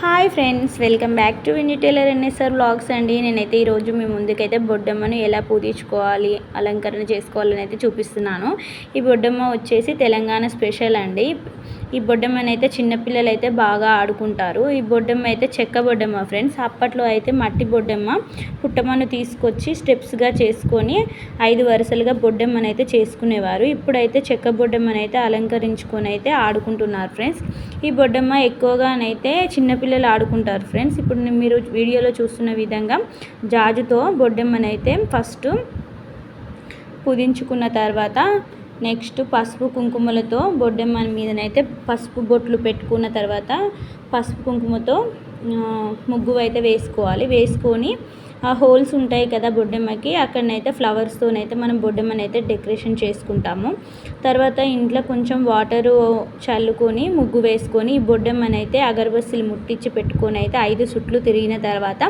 Hi friends, welcome back to Vinni tailor NSR vlogs అండి. నేనైతే ఈరోజు మీ ముందుకైతే బొడ్డమ్మను ఎలా పూజించుకోవాలి, అలంకరణ చేసుకోవాలని అయితే చూపిస్తున్నాను. ఈ బొడ్డమ్మ వచ్చేసి తెలంగాణ స్పెషల్ అండి. ఈ బొడ్డమ్మని అయితే చిన్నపిల్లలు అయితే బాగా ఆడుకుంటారు. ఈ బొడ్డమ్మ అయితే చెక్క బొడ్డమ్మ ఫ్రెండ్స్. అప్పట్లో అయితే మట్టి బొడ్డమ్మ పుట్టమ్మను తీసుకొచ్చి స్టెప్స్గా చేసుకొని 5 వరుసలుగా బొడ్డమ్మని అయితే చేసుకునేవారు. ఇప్పుడైతే చెక్క బొడ్డమ్మని అయితే అలంకరించుకొని అయితే ఆడుకుంటున్నారు ఫ్రెండ్స్. ఈ బొడ్డమ్మ ఎక్కువగానైతే చిన్నపిల్లలు ఆడుకుంటారు ఫ్రెండ్స్. ఇప్పుడు మీరు వీడియోలో చూస్తున్న విధంగా జాజుతో బొడ్డమ్మని అయితే ఫస్ట్ పూజించుకున్న తర్వాత నెక్స్ట్ పసుపు కుంకుమలతో బొడ్డమ్మ మీదనైతే పసుపు బొట్లు పెట్టుకున్న తర్వాత పసుపు కుంకుమతో ముగ్గు అయితే వేసుకొని ఆ హోల్స్ ఉంటాయి కదా బొడ్డమ్మకి, అక్కడనైతే ఫ్లవర్స్తోనైతే మనం బొడ్డమ్మని అయితే డెకరేషన్ చేసుకుంటాము. తర్వాత ఇంట్లో కొంచెం వాటరు చల్లుకొని ముగ్గు వేసుకొని ఈ బొడ్డమ్మని అయితే అగరబత్తులు ముట్టించి పెట్టుకొని అయితే 5 చుట్లు తిరిగిన తర్వాత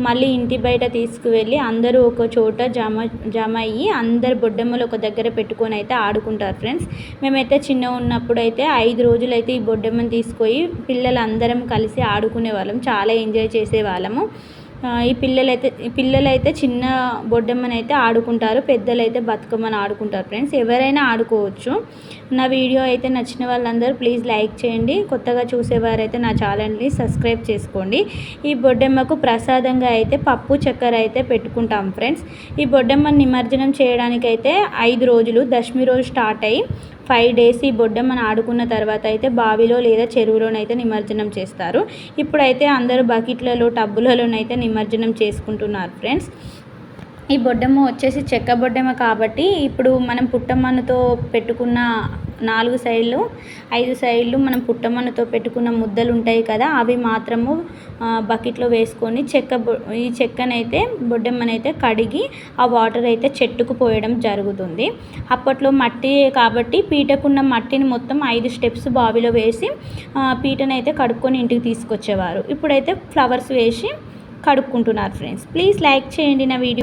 మళ్ళీ ఇంటి బయట తీసుకువెళ్ళి అందరూ ఒక చోట జమ అయ్యి అందరు బొడ్డమ్మలు ఒక దగ్గర పెట్టుకొని అయితే ఆడుకుంటారు ఫ్రెండ్స్. మేమైతే చిన్న ఉన్నప్పుడు అయితే 5 రోజులు అయితే ఈ బొడ్డమ్మని తీసుకొని పిల్లలందరం కలిసి ఆడుకునే వాళ్ళం, చాలా ఎంజాయ్ చేసేవాళ్ళము. ఈ పిల్లలైతే చిన్న బొడ్డమ్మని అయితే ఆడుకుంటారు, పెద్దలైతే బతుకమ్మని ఆడుకుంటారు ఫ్రెండ్స్. ఎవరైనా ఆడుకోవచ్చు. నా వీడియో అయితే నచ్చిన వాళ్ళందరూ ప్లీజ్ లైక్ చేయండి. కొత్తగా చూసేవారైతే నా ఛానల్ని సబ్స్క్రైబ్ చేసుకోండి. ఈ బొడ్డమ్మకు ప్రసాదంగా అయితే పప్పు చక్కెర అయితే పెట్టుకుంటాం ఫ్రెండ్స్. ఈ బొడ్డమ్మని నిమజ్జనం చేయడానికైతే 5 రోజులు, దశమి రోజు స్టార్ట్ అయ్యి 5 డేస్ ఈ బొడ్డమ్మని ఆడుకున్న తర్వాత అయితే బావిలో లేదా చెరువులోనైతే నిమజ్జనం చేస్తారు. ఇప్పుడైతే అందరూ బకెట్లలో టబ్బులలోనైతే నిమజ్జనం చేసుకుంటున్నారు ఫ్రెండ్స్. ఈ బొడ్డమ్మ వచ్చేసి చెక్క బొడ్డమ్మ కాబట్టి ఇప్పుడు మనం పుట్టమ్మనతో పెట్టుకున్న 4 సైడ్లు 5 సైడ్లు మనం పుట్టమ్మనతో పెట్టుకున్న ముద్దలు ఉంటాయి కదా, అవి మాత్రము బకెట్లో వేసుకొని ఈ చెక్కనైతే బొడ్డమ్మనైతే కడిగి ఆ వాటర్ అయితే చెట్టుకు పోయడం జరుగుతుంది. అప్పట్లో మట్టి కాబట్టి పీటకున్న మట్టిని మొత్తం 5 స్టెప్స్ బావిలో వేసి పీటనైతే కడుక్కొని ఇంటికి తీసుకొచ్చేవారు. ఇప్పుడైతే ఫ్లవర్స్ వేసి కడుక్కుంటున్నారు ఫ్రెండ్స్. ప్లీజ్ లైక్ చేయండి నా వీడియో.